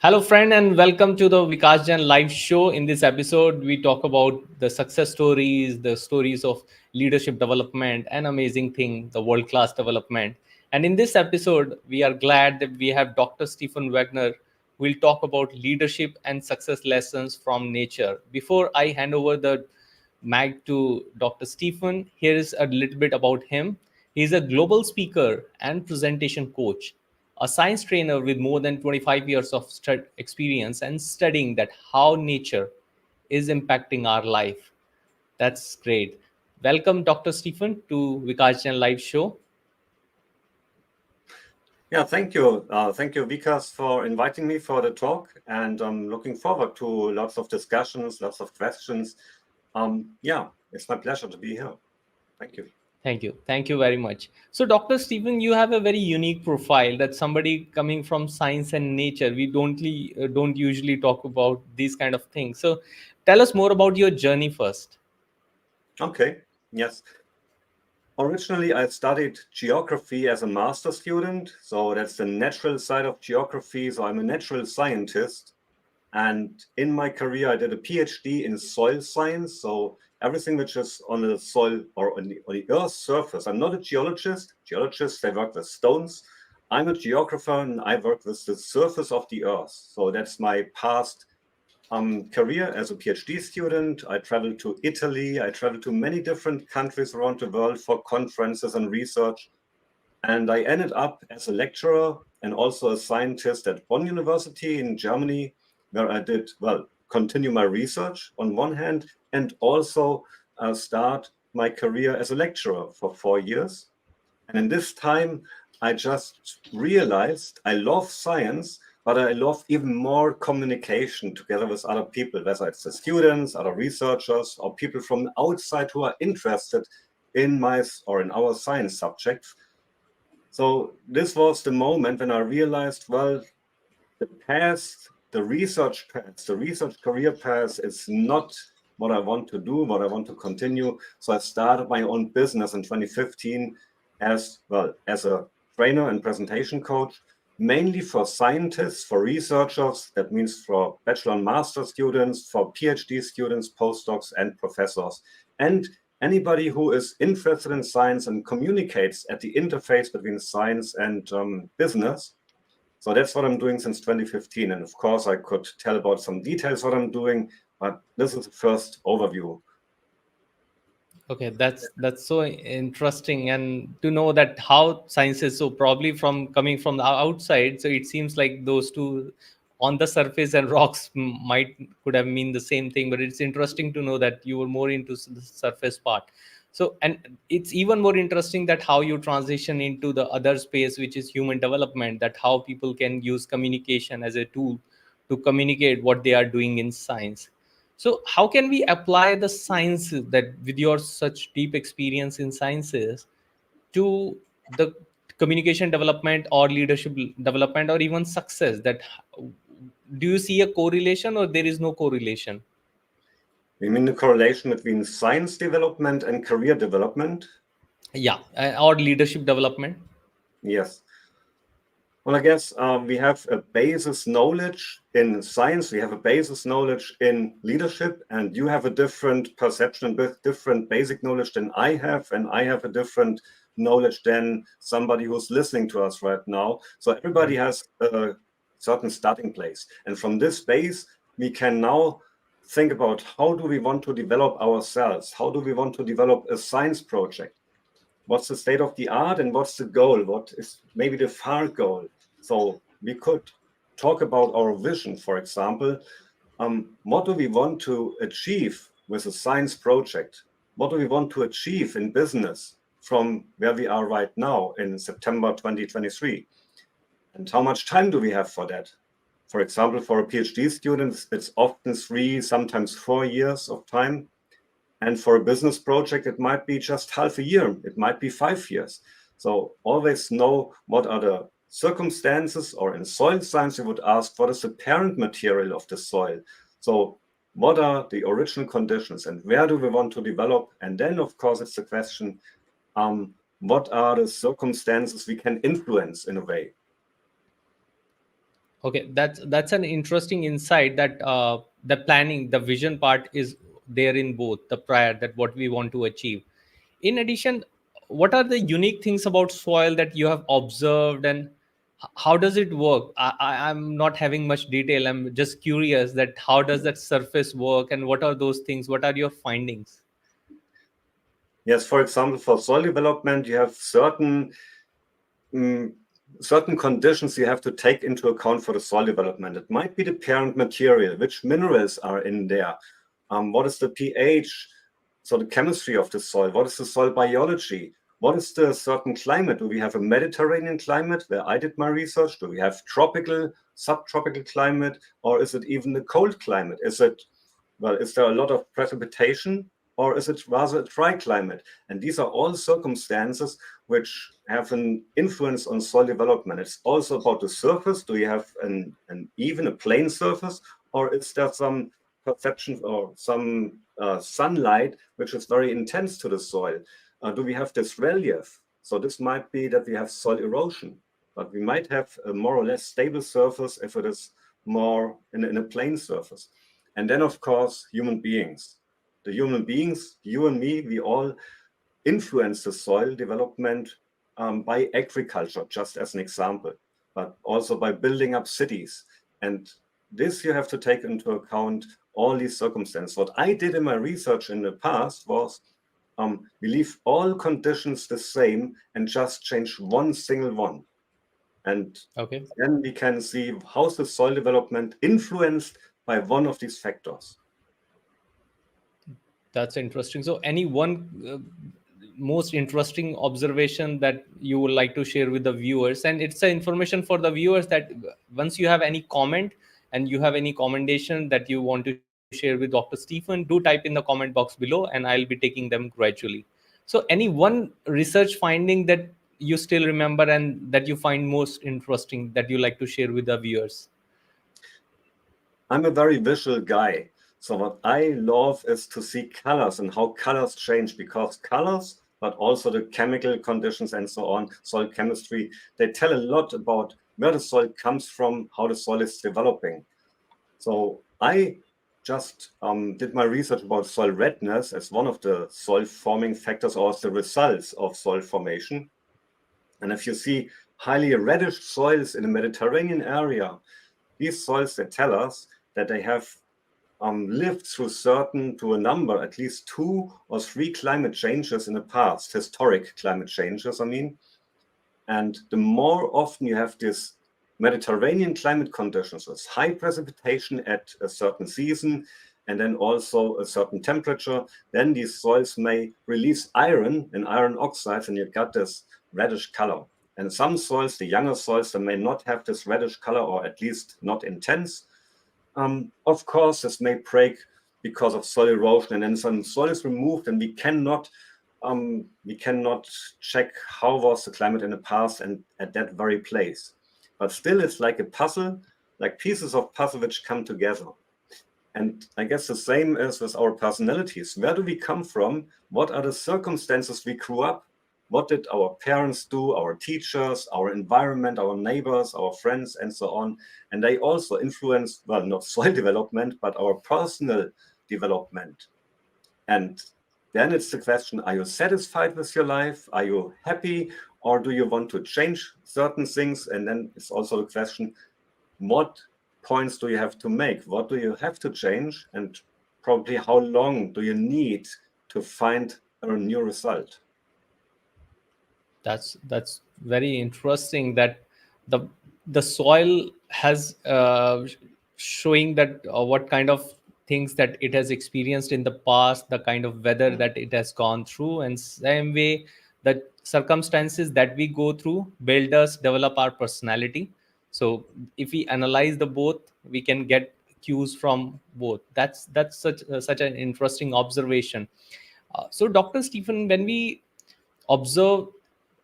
Hello, friend, and welcome to the Vikas Jain LIVE Show. In this episode, we talk about the success stories, the stories of leadership development, and amazing thing, the world class development. And in this episode, we are glad that we have Dr. Stephen Wagner. We'll talk about leadership and success lessons from nature. Before I hand over the mic to Dr. Stephen, here is a little bit about him. He's a global speaker and presentation coach, a science trainer with more than 25 years of experience and studying that how nature is impacting our life. That's great. Welcome, Dr. Stephen, to Vikas Jain Live Show. Yeah, thank you. Thank you, Vikas, for inviting me for the talk. And I'm looking forward to lots of discussions, lots of questions. Yeah, it's my pleasure to be here. Thank you. Thank you. Thank you very much. So, Dr. Stephen, you have a very unique profile. That somebody coming from science and nature. We don't usually talk about these kind of things. So, tell us more about your journey first. Okay, yes. Originally, I studied geography as a master student. So that's the natural side of geography. So I'm a natural scientist. And in my career, I did a PhD in soil science. So everything which is on the soil or on the Earth's surface. I'm not a geologist. Geologists, they work with stones. I'm a geographer and I work with the surface of the Earth. So that's my past career as a PhD student. I traveled to Italy. I traveled to many different countries around the world for conferences and research. And I ended up as a lecturer and also a scientist at Bonn University in Germany, where I did, continue my research on one hand, and also start my career as a lecturer for 4 years. And in this time, I just realized I love science, but I love even more communication together with other people, whether it's the students, other researchers, or people from outside who are interested in my or in our science subjects. So this was the moment when I realized, the path, the research path, the research career path is not what I want to do, what I want to continue. So I started my own business in 2015 as a trainer and presentation coach, mainly for scientists, for researchers. That means for bachelor and master students, for PhD students, postdocs, and professors. And anybody who is interested in science and communicates at the interface between science and business. So that's what I'm doing since 2015. And of course, I could tell about some details what I'm doing, but this is the first overview. Okay, that's so interesting, and to know that how science is so probably from coming from the outside. So it seems like those two on the surface and rocks might could have mean the same thing, but it's interesting to know that you were more into the surface part. So, and it's even more interesting that how you transition into the other space, which is human development. That how people can use communication as a tool to communicate what they are doing in science. So, how can we apply the sciences that, with your such deep experience in sciences, to the communication development or leadership development or even success? That do you see a correlation or there is no correlation? You mean the correlation between science development and career development? Yeah, or leadership development. Yes. Well, I guess we have a basis knowledge in science, we have a basis knowledge in leadership, and you have a different perception, different basic knowledge than I have, and I have a different knowledge than somebody who's listening to us right now. So everybody has a certain starting place. And from this base, we can now think about how do we want to develop ourselves? How do we want to develop a science project? What's the state of the art and what's the goal? What is maybe the far goal? So we could talk about our vision, for example. What do we want to achieve with a science project? What do we want to achieve in business from where we are right now in September 2023? And how much time do we have for that? For example, for a PhD student, it's often 3, sometimes 4 years of time. And for a business project, it might be just half a year. It might be 5 years. So always know what are the circumstances, or in soil science, you would ask, what is the parent material of the soil? So what are the original conditions and where do we want to develop? And then, of course, it's the question, what are the circumstances we can influence in a way? Okay, that's an interesting insight, that the planning, the vision part is there in both the prior, that what we want to achieve. In addition, what are the unique things about soil that you have observed, and how does it work? I'm not having much detail. I'm just curious that how does that surface work, and what are those things? What are your findings? Yes, for example, for soil development, you have mm, certain conditions you have to take into account for the soil development. It might be the parent material, which minerals are in there, what is the pH, so the chemistry of the soil, what is the soil biology, what is the certain climate? Do we have a Mediterranean climate where I did my research? Do we have tropical, subtropical climate, or is it even a cold climate? Is there a lot of precipitation, or is it rather a dry climate? And these are all circumstances which have an influence on soil development. It's also about the surface. Do you have an even a plain surface, or is there some perception or some sunlight which is very intense to the soil? Do we have this relief? So this might be that we have soil erosion, but we might have a more or less stable surface if it is more in a plain surface. And then, of course, human beings. The human beings, you and me, we all influence the soil development by agriculture, just as an example, but also by building up cities. And this you have to take into account all these circumstances. What I did in my research in the past was we leave all conditions the same and just change one single one. And Okay. then we can see how's the soil development influenced by one of these factors. That's interesting. So, any one most interesting observation that you would like to share with the viewers? And it's a information for the viewers that once you have any comment and you have any commendation that you want to share with Dr. Stephen, do type in the comment box below, and I'll be taking them gradually. So, any one research finding that you still remember and that you find most interesting that you like to share with the viewers? I'm a very visual guy. So what I love is to see colors and how colors change, because colors, but also the chemical conditions and so on, soil chemistry, they tell a lot about where the soil comes from, how the soil is developing. So I just did my research about soil redness as one of the soil forming factors or the results of soil formation. And if you see highly reddish soils in the Mediterranean area, these soils, they tell us that they have lived through to a number, at least 2 or 3 climate changes in the past, historic climate changes, I mean. And the more often you have this Mediterranean climate conditions with high precipitation at a certain season, and then also a certain temperature, then these soils may release iron and iron oxides, and you got this reddish color. And some soils, the younger soils, they may not have this reddish color, or at least not intense. Of course, this may break because of soil erosion, and then some soil is removed, and we cannot check how was the climate in the past and at that very place. But still, it's like a puzzle, like pieces of puzzle which come together. And I guess the same is with our personalities. Where do we come from? What are the circumstances we grew up? What did our parents do, our teachers, our environment, our neighbors, our friends, and so on? And they also influence, well, not soil development, but our personal development. And then it's the question, are you satisfied with your life? Are you happy? Or do you want to change certain things? And then it's also the question, what points do you have to make? What do you have to change? And probably how long do you need to find a new result? That's very interesting that the the soil has showing that what kind of things that it has experienced in the past, the kind of weather that it has gone through, and same way the circumstances that we go through build us, develop our personality. So if we analyze the both, we can get cues from both. That's such an interesting observation. So Dr. Stephen, when we observe,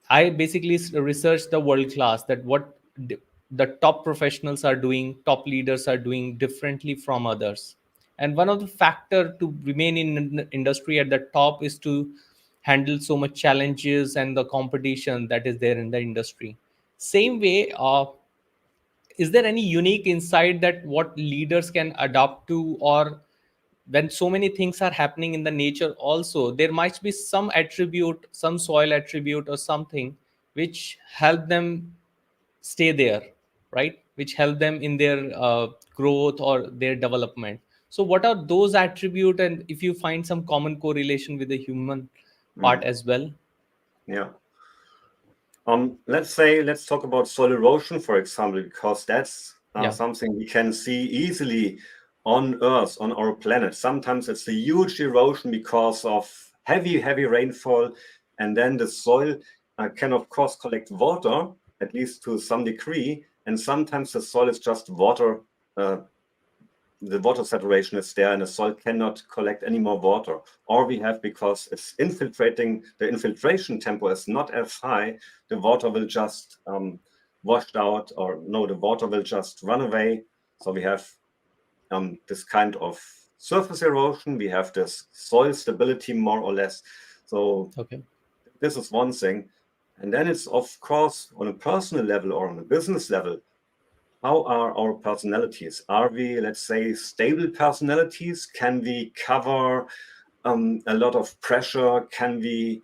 I basically research the world class, that what the top professionals are doing, top leaders are doing differently from others. And one of the factor to remain in the industry at the top is to handle so much challenges and the competition that is there in the industry. Same way, is there any unique insight that what leaders can adopt to, or when so many things are happening in the nature also, there might be some attribute, some soil attribute or something which help them stay there, right, which help them in their growth or their development? So what are those attribute, and if you find some common correlation with the human part as well? Yeah. Let's talk about soil erosion, for example, because that's Yeah. something we can see easily on Earth, on our planet. Sometimes it's a huge erosion because of heavy rainfall, and then the soil can, of course, collect water, at least to some degree, and sometimes the soil is just water. The water saturation is there and the soil cannot collect any more water. Or we have, because it's infiltrating, the infiltration tempo is not as high, the water will just washed out, or no, the water will just run away. So we have this kind of surface erosion, we have this soil stability more or less. So Okay. this is one thing. And then it's, of course, on a personal level or on a business level, how are our personalities? Are we, let's say, stable personalities? Can we cover a lot of pressure? Can we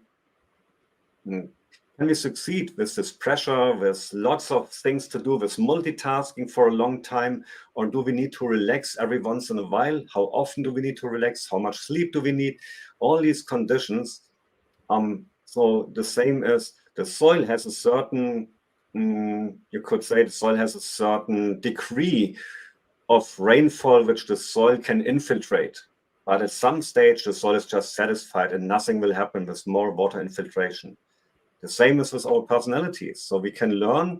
succeed with this pressure, with lots of things to do, with multitasking for a long time? Or do we need to relax every once in a while? How often do we need to relax? How much sleep do we need? All these conditions. So the same as the soil has a certain, you could say the soil has a certain degree of rainfall which the soil can infiltrate. But at some stage, the soil is just satisfied and nothing will happen with more water infiltration. The same is with our personalities. So we can learn,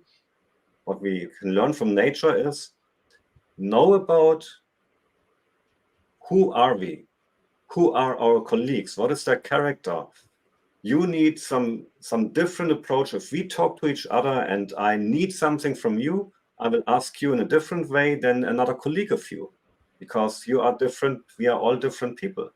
what we can learn from nature is know about who are we, who are our colleagues, what is their character. You need some different approach. If we talk to each other and I need something from you, I will ask you in a different way than another colleague of you, because you are different. We are all different people.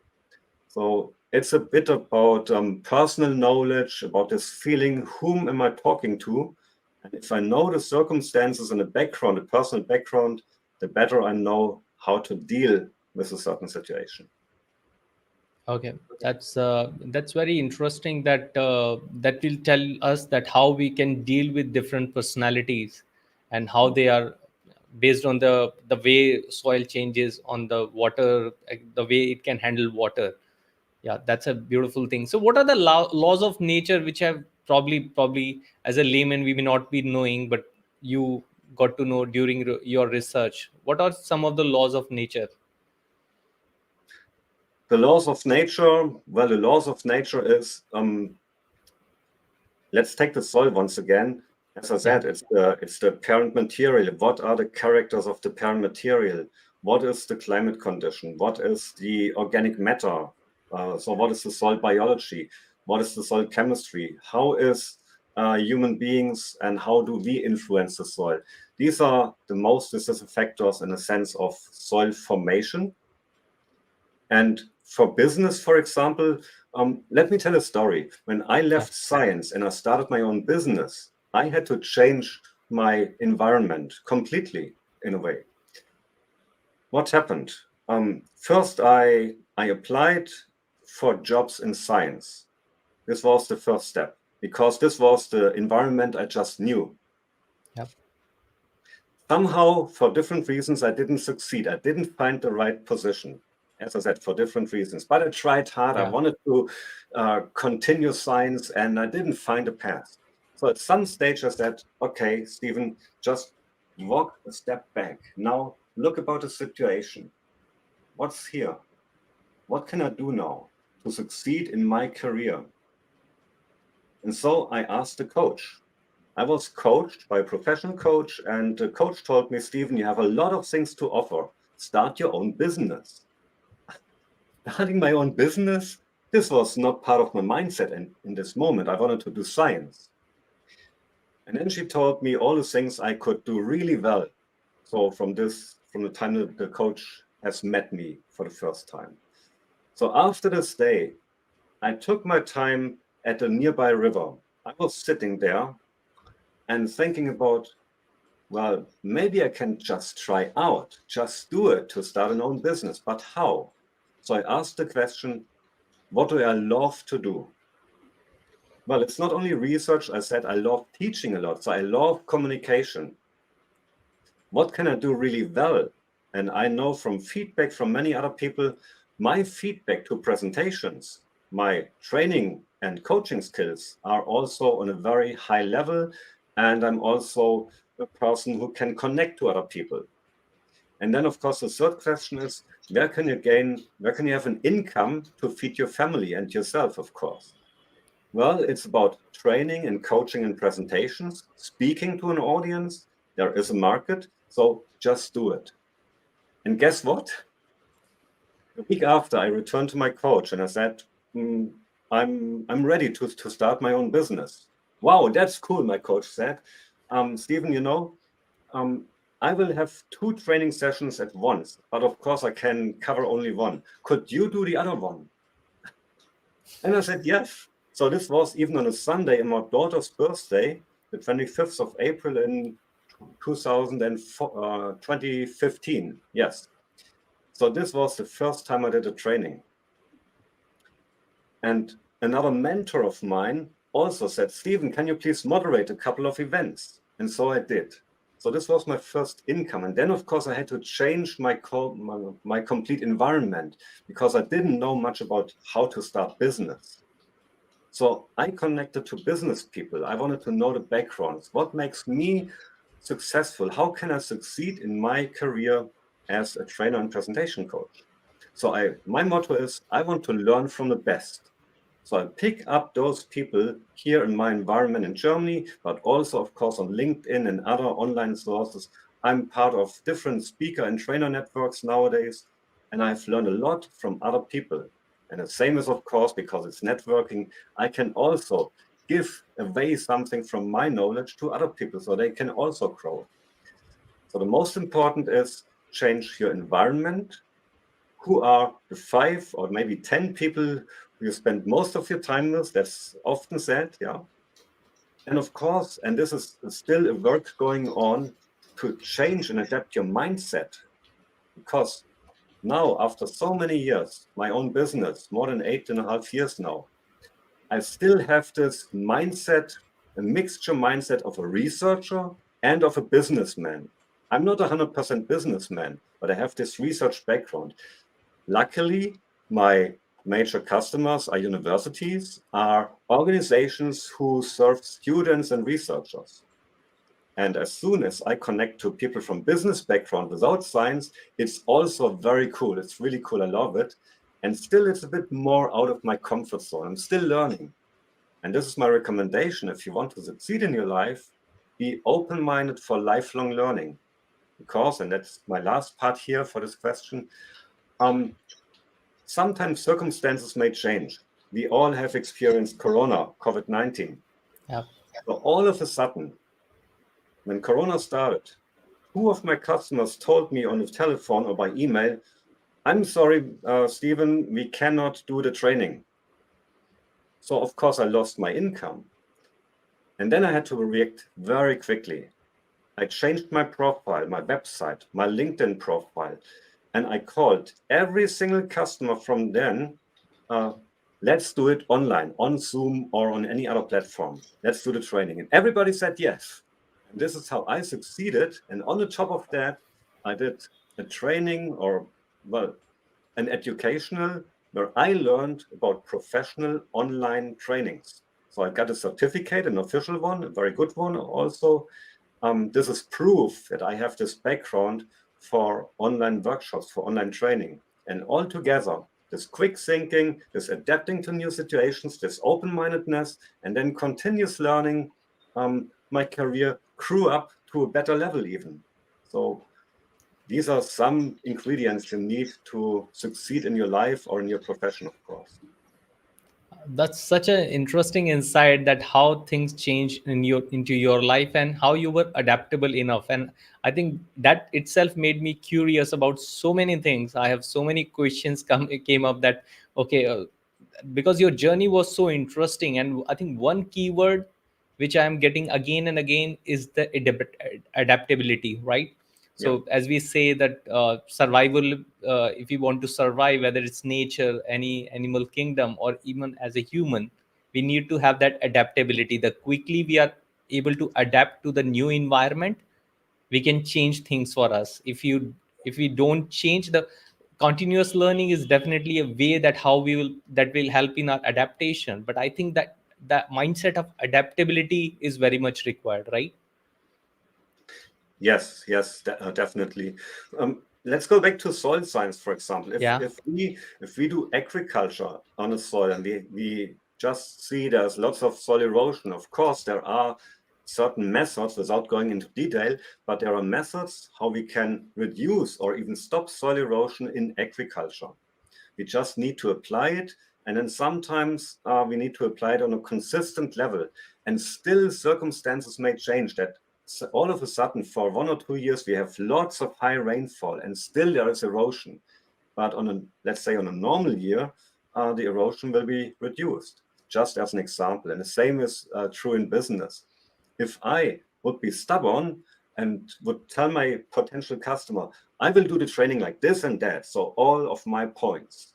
So it's a bit about personal knowledge, about this feeling, whom am I talking to? And if I know the circumstances and the background, the personal background, the better I know how to deal with a certain situation. Okay, that's very interesting. That will tell us that how we can deal with different personalities, and how they are based on the way soil changes, on the water, the way it can handle water. Yeah, that's a beautiful thing. So what are the laws of nature which have probably as a layman we may not be knowing, but you got to know during your research? What are some of the laws of nature? The laws of nature, well, the laws of nature is, let's take the soil once again. As I Yeah. said, it's the parent material. What are the characters of the parent material? What is the climate condition? What is the organic matter? So what is the soil biology? What is the soil chemistry? How is human beings and how do we influence the soil? These are the most decisive factors in the sense of soil formation. And for business, for example, let me tell a story. When I Yeah. left science and I started my own business, I had to change my environment completely in a way. What happened? First, I applied for jobs in science. This was the first step because this was the environment I just knew. Yeah. Somehow, for different reasons, I didn't succeed. I didn't find the right position, as I said, for different reasons. But I tried hard. I Yeah. wanted to continue science, and I didn't find a path. So at some stage, I said, okay, Stephen, just walk a step back. Now look about the situation. What's here? What can I do now to succeed in my career? And so I asked the coach. I was coached by a professional coach, and the coach told me, Stephen, you have a lot of things to offer. Start your own business. Starting my own business, this was not part of my mindset. And in this moment, I wanted to do science. And then she told me all the things I could do really well. So from the time that the coach has met me for the first time. So after this day, I took my time at a nearby river. I was sitting there and thinking about well, maybe I can just try out, just do it to start an own business, but how? So I asked the question, what do I love to do? Well, it's not only research. I said I love teaching a lot. So I love communication. What can I do really well? And I know from feedback from many other people, my feedback to presentations, my training and coaching skills are also on a very high level. And I'm also a person who can connect to other people. And then, of course, the third question is, where can you have an income to feed your family and yourself, of course? Well, it's about training and coaching and presentations, speaking to an audience. There is a market, so just do it. And guess what? A week after, I returned to my coach and I said, I'm ready to start my own business. Wow, that's cool, my coach said. Stephen, I will have 2 training sessions at once, but of course I can cover only one. Could you do the other one? And I said, yes. So this was even on a Sunday on my daughter's birthday, the 25th of April in 2015. Yes. So this was the first time I did a training. And another mentor of mine also said, Stephen, can you please moderate a couple of events? And so I did. So this was my first income. And then, of course, I had to change my complete environment because I didn't know much about how to start business. So I connected to business people. I wanted to know the backgrounds. What makes me successful? How can I succeed in my career as a trainer and presentation coach? So my motto is, I want to learn from the best. So I pick up those people here in my environment in Germany, but also, of course, on LinkedIn and other online sources. I'm part of different speaker and trainer networks nowadays, and I've learned a lot from other people. And the same is, of course, because it's networking, I can also give away something from my knowledge to other people so they can also grow. So the most important is change your environment. Who are the 5 or maybe 10 people you spend most of your time with? That's often said, yeah. And of course, and this is still a work going on, to change and adapt your mindset. Because now, after so many years, my own business, more than 8.5 years now, I still have this mindset, a mixture mindset of a researcher and of a businessman. I'm not 100% businessman, but I have this research background. Luckily, my major customers are universities, are organizations who serve students and researchers. And as soon as I connect to people from business background without science, it's also very cool. It's really cool. I love it. And still, it's a bit more out of my comfort zone. I'm still learning. And this is my recommendation. If you want to succeed in your life, be open-minded for lifelong learning. Because, and that's my last part here for this question, sometimes circumstances may change. We all have experienced Corona, COVID-19. Yeah. So all of a sudden, when Corona started, 2 of my customers told me on the telephone or by email, I'm sorry, Stephen, we cannot do the training. So of course I lost my income. And then I had to react very quickly. I changed my profile, my website, my LinkedIn profile, and I called every single customer from then, let's do it online, on Zoom or on any other platform. Let's do the training. And everybody said yes. And this is how I succeeded. And on the top of that, I did a training an educational where I learned about professional online trainings. So I got a certificate, an official one, a very good one also. This is proof that I have this background for online workshops, for online training. And all together, this quick thinking, this adapting to new situations, this open-mindedness, and then continuous learning, my career grew up to a better level even. So these are some ingredients you need to succeed in your life or in your profession, of course. That's such an interesting insight, that how things change into your life and how you were adaptable enough. And I think that itself made me curious about so many things. I have so many questions came up, that okay, because your journey was so interesting. And I think one keyword which I am getting again and again, is the adaptability, right? Yeah. So as we say that survival, if we want to survive, whether it's nature, any animal kingdom, or even as a human, we need to have that adaptability. The quickly we are able to adapt to the new environment, we can change things for us. If we don't change, the continuous learning is definitely a way that how we will, that will help in our adaptation. But I think that that mindset of adaptability is very much required, right? Yes, yes, definitely. Let's go back to soil science, for example. Yeah. If we do agriculture on a soil and we just see there's lots of soil erosion, of course there are certain methods, without going into detail, but there are methods how we can reduce or even stop soil erosion in agriculture. We just need to apply it, and then sometimes we need to apply it on a consistent level. And still, circumstances may change. That all of a sudden, for 1 or 2 years, we have lots of high rainfall, and still there is erosion. But on a, let's say, on a normal year, the erosion will be reduced. Just as an example, and the same is true in business. If I would be stubborn and would tell my potential customer, I will do the training like this and that, so all of my points.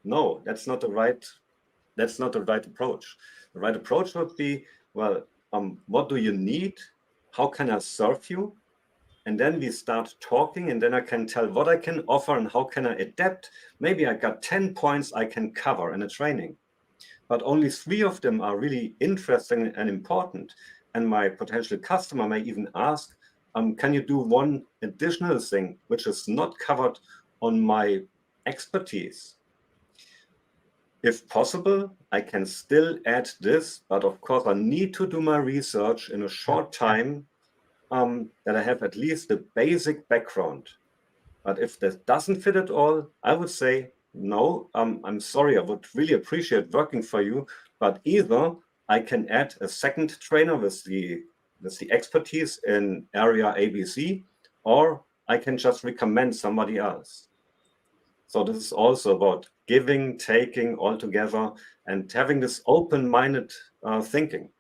No, that's not the right approach. The right approach would be, well, what do you need? How can I serve you? And then we start talking, and then I can tell what I can offer and how can I adapt. Maybe I got 10 points I can cover in a training, but only 3 of them are really interesting and important. And my potential customer may even ask, can you do one additional thing which is not covered on my expertise? If possible, I can still add this, but of course I need to do my research in a Yeah. short time, that I have at least the basic background. But if that doesn't fit at all, I would say, no, I'm sorry, I would really appreciate working for you, but either I can add a second trainer with the expertise in area ABC, or I can just recommend somebody else. So this is also about giving, taking all together, and having this open-minded thinking.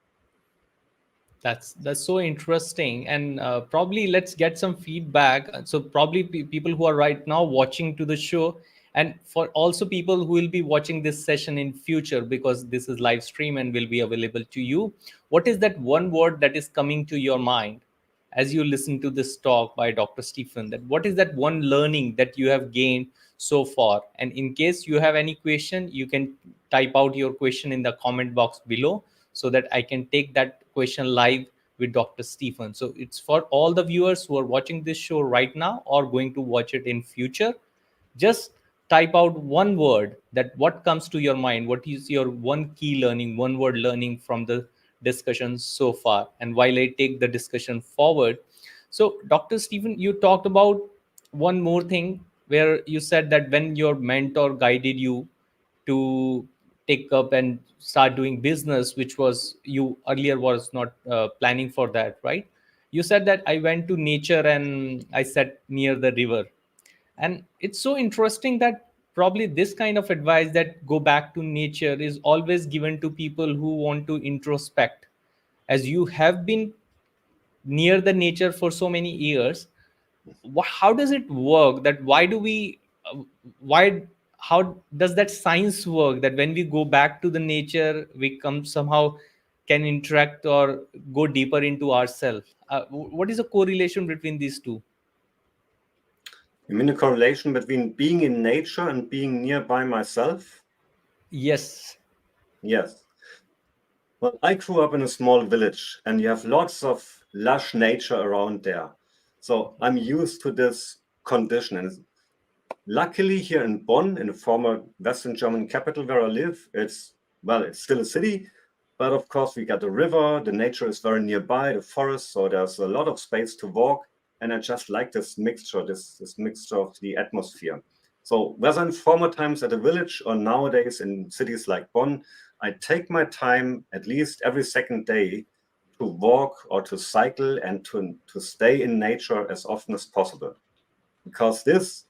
That's so interesting, and probably let's get some feedback. So probably people who are right now watching to the show, and for also people who will be watching this session in future, because this is live stream and will be available to you. What is that one word that is coming to your mind as you listen to this talk by Dr. Stephen? That what is that one learning that you have gained so far? And in case you have any question, you can type out your question in the comment box below, so that I can take that question live with Dr. Stephen. So it's for all the viewers who are watching this show right now or going to watch it in future. Just type out one word, that what comes to your mind, what is your one key learning, one word learning from the discussion so far. And while I take the discussion forward, so Dr. Stephen, you talked about one more thing, where you said that when your mentor guided you to take up and start doing business, which was you earlier was not planning for that, right? You said that I went to nature and I sat near the river. And it's so interesting that probably this kind of advice, that go back to nature, is always given to people who want to introspect. As you have been near the nature for so many years, how does it work, that why do we why how does that science work, that when we go back to the nature, we come somehow can interact or go deeper into ourselves? What is the correlation between these two? You mean the correlation between being in nature and being nearby myself? Yes. Yes. Well, I grew up in a small village, and you have lots of lush nature around there. So I'm used to this condition. And luckily, here in Bonn, in the former Western German capital where I live, it's still a city, but of course we got a river, the nature is very nearby, the forest, so there's a lot of space to walk, and I just like this mixture, this mixture of the atmosphere. So whether in former times at a village or nowadays in cities like Bonn, I take my time at least every second day to walk or to cycle and to stay in nature as often as possible. Because this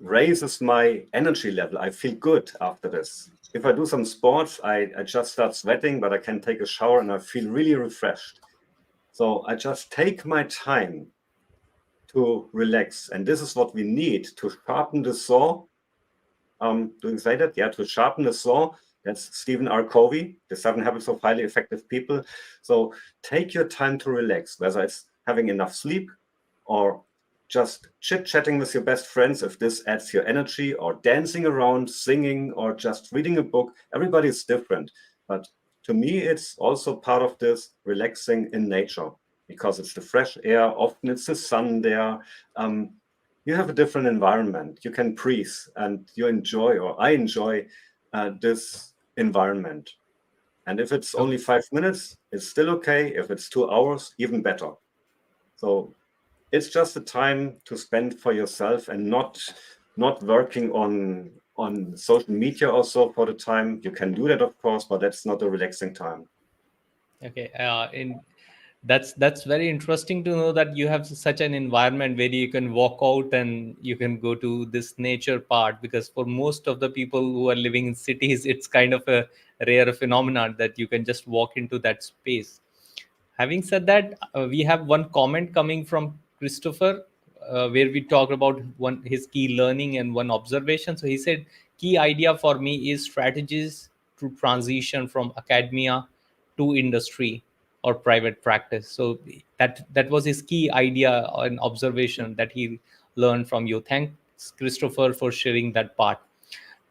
raises my energy level. I feel good after this. If I do some sports, I just start sweating, but I can take a shower and I feel really refreshed. So I just take my time to relax. And this is what we need to sharpen the saw. Do you say that? Yeah, to sharpen the saw. That's Stephen R. Covey, The 7 Habits of Highly Effective People. So take your time to relax, whether it's having enough sleep or just chit-chatting with your best friends, if this adds your energy, or dancing around, singing, or just reading a book. Everybody is different. But to me, it's also part of this relaxing in nature, because it's the fresh air. Often it's the sun there. You have a different environment. You can breathe, and you enjoy, or I enjoy, this environment. And if it's only 5 minutes, it's still okay. If it's 2 hours, even better. So it's just a time to spend for yourself, and not working on social media also for the time. You can do that, of course, but that's not a relaxing time. Okay, that's very interesting to know that you have such an environment where you can walk out and you can go to this nature part, because for most of the people who are living in cities, it's kind of a rare phenomenon that you can just walk into that space. Having said that, we have one comment coming from Christopher, where we talked about one his key learning and one observation. So he said, key idea for me is strategies to transition from academia to industry or private practice. So that was his key idea and observation that he learned from you. Thanks, Christopher, for sharing that part.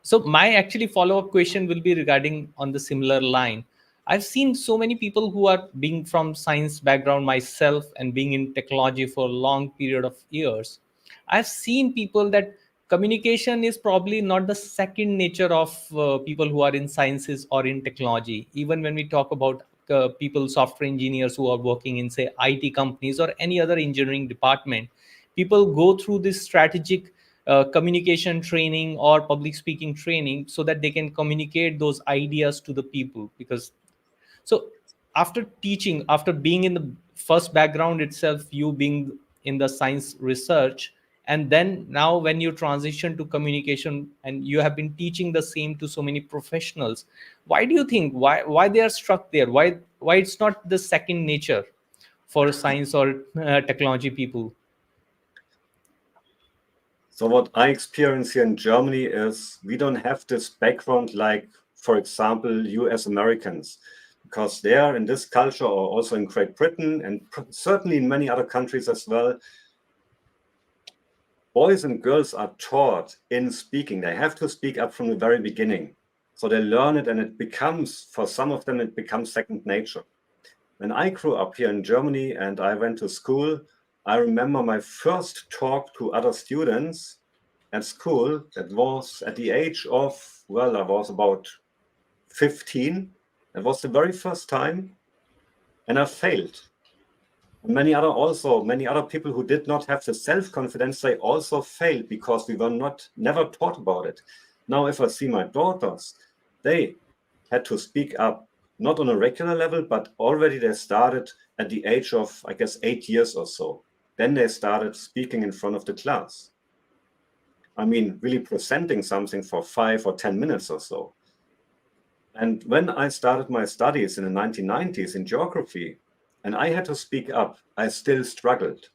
So my actually follow-up question will be regarding on the similar line. I've seen so many people who are being from science background myself and being in technology for a long period of years. I've seen people that communication is probably not the second nature of people who are in sciences or in technology. Even when we talk about people, software engineers who are working in, say, IT companies or any other engineering department, people go through this strategic communication training or public speaking training so that they can communicate those ideas to the people. Because so after teaching, after being in the first background itself, you being in the science research, and then now when you transition to communication and you have been teaching the same to so many professionals, why do you think why they are struck there, why it's not the second nature for science or technology people? So what I experience here in Germany is we don't have this background like, for example, you as Americans, because there in this culture, or also in Great Britain and certainly in many other countries as well, boys and girls are taught in speaking. They have to speak up from the very beginning. So they learn it, and it becomes, for some of them, it becomes second nature. When I grew up here in Germany and I went to school, I remember my first talk to other students at school. That was at the age of, well, I was about 15. That was the very first time, and I failed. Many other people who did not have the self-confidence, they also failed because we were never taught about it. Now, if I see my daughters, they had to speak up, not on a regular level, but already they started at the age of, I guess, 8 years or so. Then they started speaking in front of the class. I mean, really presenting something for 5 or 10 minutes or so. And when I started my studies in the 1990s in geography, and I had to speak up, I still struggled.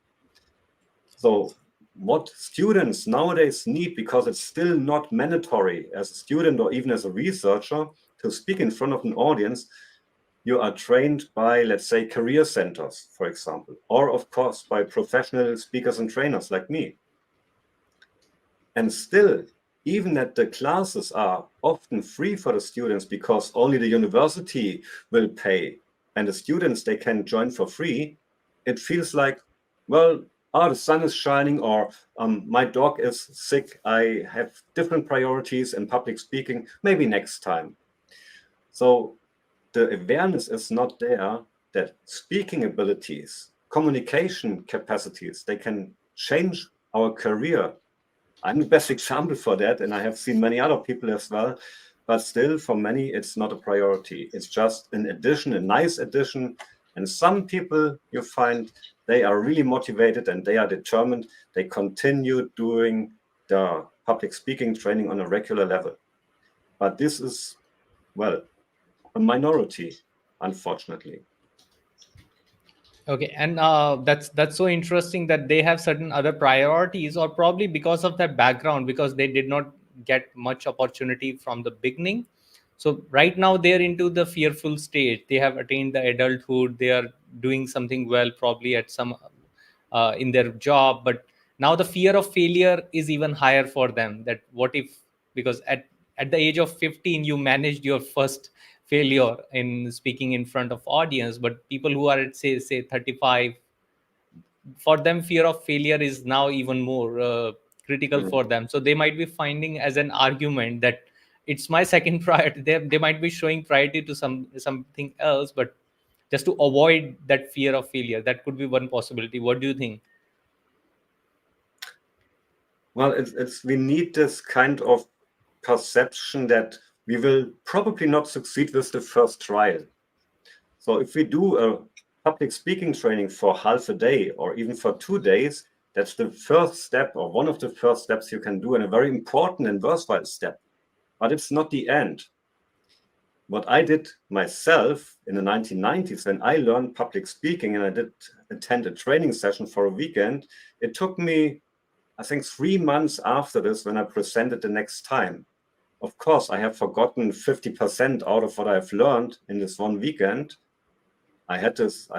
So what students nowadays need, because it's still not mandatory as a student or even as a researcher to speak in front of an audience, you are trained by, let's say, career centers, for example, or of course by professional speakers and trainers like me. And still, even that the classes are often free for the students because only the university will pay, and the students, they can join for free, it feels like, well, the sun is shining, or my dog is sick, I have different priorities in public speaking, maybe next time. So the awareness is not there that speaking abilities, communication capacities, they can change our career. I'm the best example for that, and I have seen many other people as well. But still, for many, it's not a priority. It's just an addition, a nice addition. And some people, you find, they are really motivated and they are determined. They continue doing the public speaking training on a regular level. But this is, well, a minority, unfortunately. Okay, and that's so interesting that they have certain other priorities, or probably because of their background, because they did not get much opportunity from the beginning. So right now they're into the fearful stage. They have attained the adulthood. They are doing something well, probably at some in their job, but now the fear of failure is even higher for them. That what if, because at the age of 15 you managed your first failure in speaking in front of audience, but people who are at say 35, for them fear of failure is now even more critical Mm. for them. So they might be finding as an argument that it's my second priority. They might be showing priority to something else, but just to avoid that fear of failure. That could be one possibility. What do you think? Well, it's we need this kind of perception that we will probably not succeed with the first trial. So if we do a public speaking training for half a day or even for 2 days, that's the first step or one of the first steps you can do, and a very important and worthwhile step. But it's not the end. What I did myself in the 1990s when I learned public speaking and I did attend a training session for a weekend, it took me, I think, 3 months after this when I presented the next time. Of course, I have forgotten 50% out of what I've learned in this one weekend. I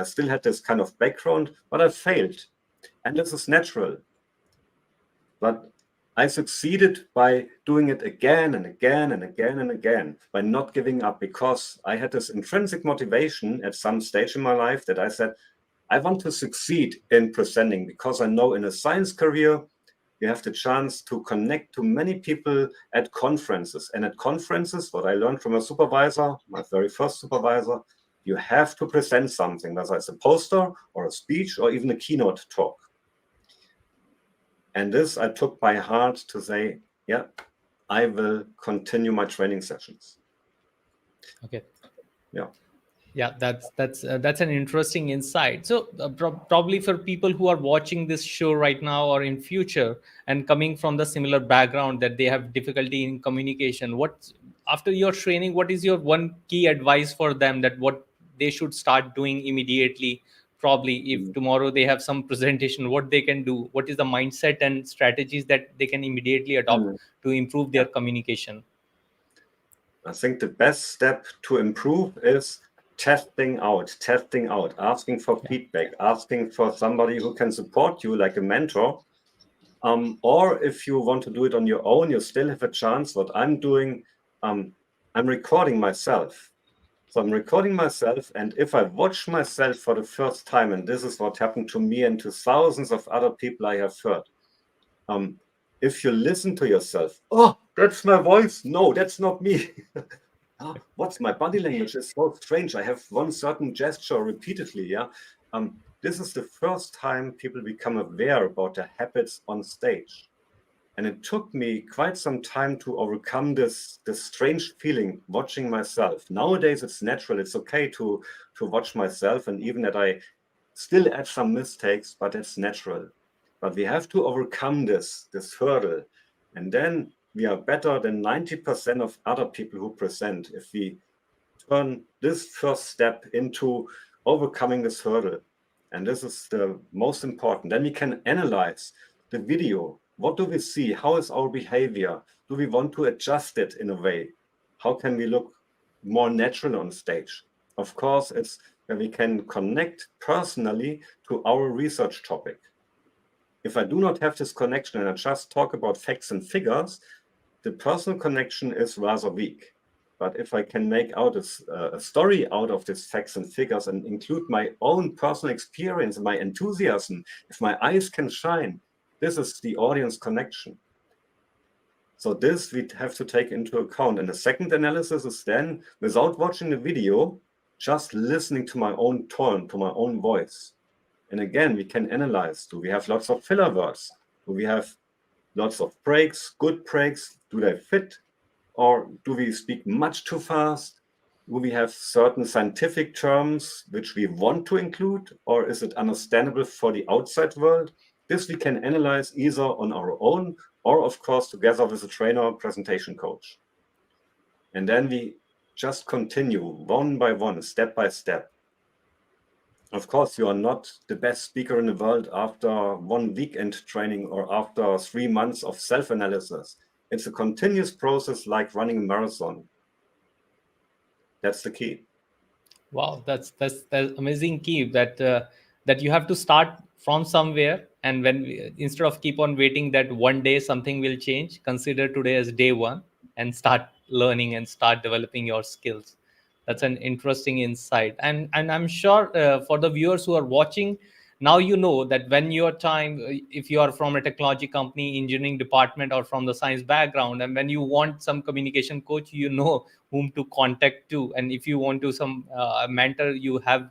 still had this kind of background, but I failed. And this is natural. But I succeeded by doing it again and again and again and again, by not giving up, because I had this intrinsic motivation at some stage in my life that I said, I want to succeed in presenting, because I know in a science career, you have the chance to connect to many people at conferences. And at conferences, what I learned from a supervisor, my very first supervisor, you have to present something, whether it's a poster or a speech or even a keynote talk. And this I took by heart to say, yeah, I will continue my training sessions. Okay. Yeah. Yeah, that's an interesting insight. So probably for people who are watching this show right now or in future and coming from the similar background that they have difficulty in communication, what, after your training, what is your one key advice for them, that what they should start doing immediately? Probably if Mm. tomorrow they have some presentation, what they can do, what is the mindset and strategies that they can immediately adopt Mm. to improve Yeah. their communication? I think the best step to improve is testing out, asking for feedback, asking for somebody who can support you, like a mentor. Or if you want to do it on your own, you still have a chance. What I'm doing, I'm recording myself. So I'm recording myself, and if I watch myself for the first time, and this is what happened to me and to thousands of other people I have heard, if you listen to yourself, oh, that's my voice. No, that's not me. What's my body language? It's so strange. I have one certain gesture repeatedly. Yeah. This is the first time people become aware about their habits on stage. And it took me quite some time to overcome this strange feeling watching myself. Nowadays, it's natural. It's okay to watch myself, and even that I still add some mistakes, but it's natural. But we have to overcome this hurdle, and then we are better than 90% of other people who present if we turn this first step into overcoming this hurdle. And this is the most important. Then we can analyze the video. What do we see? How is our behavior? Do we want to adjust it in a way? How can we look more natural on stage? Of course, it's where we can connect personally to our research topic. If I do not have this connection and I just talk about facts and figures, the personal connection is rather weak. But if I can make out a story out of these facts and figures and include my own personal experience and my enthusiasm, if my eyes can shine, this is the audience connection. So this we have to take into account. And the second analysis is then, without watching the video, just listening to my own tone, to my own voice. And again, we can analyze. Do we have lots of filler words? Do we have lots of breaks, good breaks? Do they fit? Or do we speak much too fast? Do we have certain scientific terms which we want to include? Or is it understandable for the outside world? This we can analyze either on our own or of course together with a trainer or presentation coach. And then we just continue one by one, step by step. Of course, you are not the best speaker in the world after one weekend training or after 3 months of self-analysis. It's a continuous process like running a marathon. That's the key. Wow, that's amazing key that you have to start from somewhere, and instead of keep on waiting that one day something will change, consider today as day one and start learning and start developing your skills. That's an interesting insight, and I'm sure for the viewers who are watching now, you know that when your time, if you are from a technology company, engineering department, or from the science background, and when you want some communication coach, you know whom to contact to. And if you want to some mentor, you have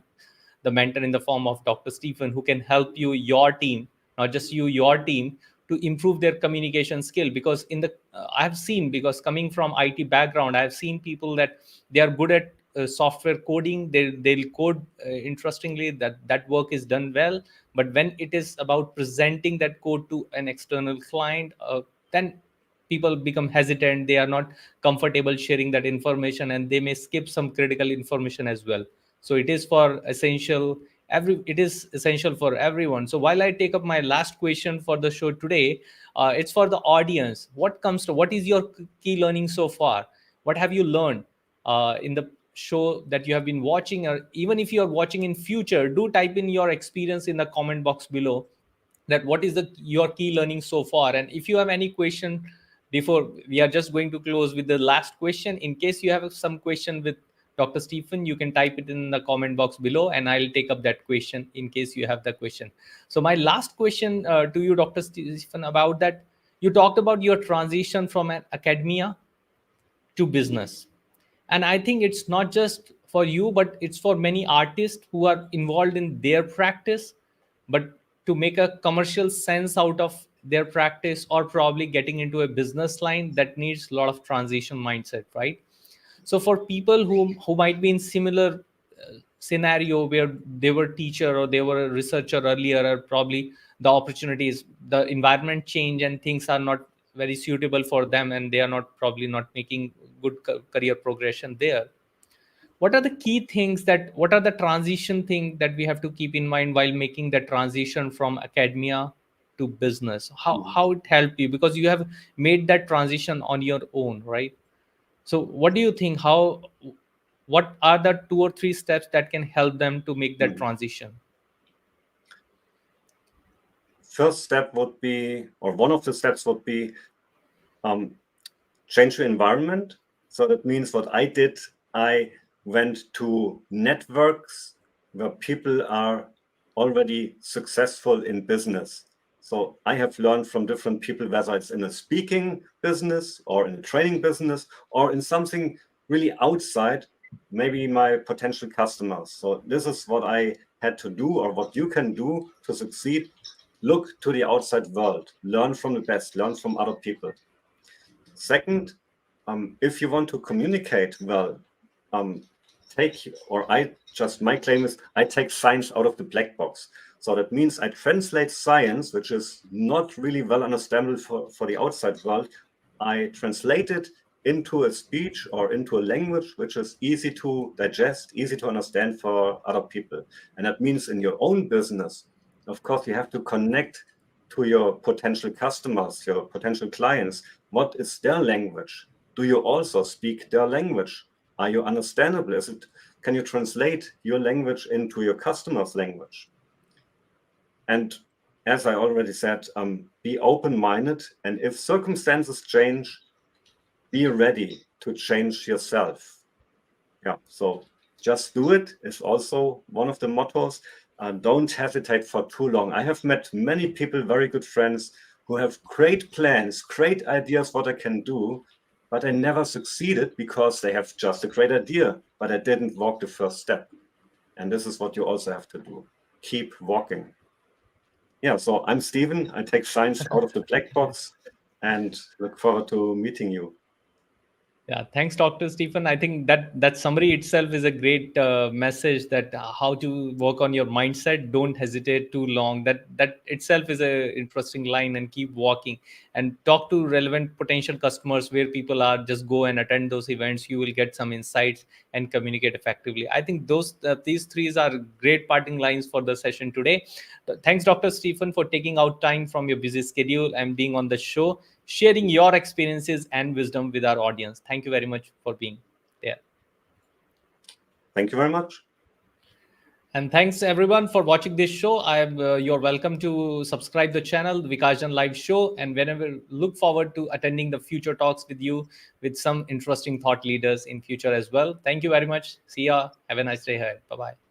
the mentor in the form of Dr. Stephen, who can help you, your team, not just you, your team, to improve their communication skill. Because in the I've seen, because coming from IT background, I've seen people that they are good at software coding. They'll code interestingly, that work is done well. But when it is about presenting that code to an external client, then people become hesitant. They are not comfortable sharing that information, and they may skip some critical information as well. So it is essential for everyone. So while I take up my last question for the show today, it's for the audience. What is your key learning so far? What have you learned in the show that you have been watching? Or even if you are watching in future, do type in your experience in the comment box below, that what is your key learning so far. And if you have any question, before we are just going to close with the last question, in case you have some question with Dr. Stephen, you can type it in the comment box below, and I'll take up that question in case you have the question. So my last question to you, Dr. Stephen, about that, you talked about your transition from an academia to business. And I think it's not just for you, but it's for many artists who are involved in their practice, but to make a commercial sense out of their practice, or probably getting into a business line, that needs a lot of transition mindset, right? So for people who might be in similar scenario, where they were teacher or they were a researcher earlier, or probably the opportunities, the environment change, and things are not very suitable for them, and they are not probably not making good career progression there, what are the key things, that what are the transition thing that we have to keep in mind while making the transition from academia to business? How it helped you, because you have made that transition on your own, right? So what do you think, what are the 2 or 3 steps that can help them to make that transition? First step would be, or one of the steps would be, change your environment. So that means what I did, I went to networks where people are already successful in business. So I have learned from different people, whether it's in a speaking business or in a training business or in something really outside, maybe my potential customers. So this is what I had to do, or what you can do to succeed. Look to the outside world, learn from the best, learn from other people. Second, if you want to communicate well, my claim is I take science out of the black box. So that means I translate science, which is not really well understandable for the outside world. I translate it into a speech or into a language which is easy to digest, easy to understand for other people. And that means in your own business, of course, you have to connect to your potential customers, your potential clients. What is their language? Do you also speak their language? Are you understandable? Can you translate your language into your customer's language? And as I already said, be open-minded, and if circumstances change, be ready to change yourself. Yeah, so just do it is also one of the mottos. Don't hesitate for too long. I have met many people, very good friends, who have great plans, great ideas what I can do, but I never succeeded because they have just a great idea, but I didn't walk the first step. And this is what you also have to do. Keep walking. Yeah, so I'm Steven. I take science out of the black box and look forward to meeting you. Yeah, thanks, Dr. Stephen. I think that summary itself is a great message that how to work on your mindset. Don't hesitate too long. That itself is a interesting line, and keep walking and talk to relevant potential customers where people are. Just go and attend those events. You will get some insights and communicate effectively. I think these three are great parting lines for the session today. Thanks, Dr. Stephen, for taking out time from your busy schedule and being on the show, sharing your experiences and wisdom with our audience. Thank you very much for being there. Thank you very much. And thanks everyone for watching this show. You're welcome to subscribe the channel, Vikas Jain Live Show, and whenever look forward to attending the future talks with you with some interesting thought leaders in future as well. Thank you very much. See ya. Have a nice day ahead. Bye bye.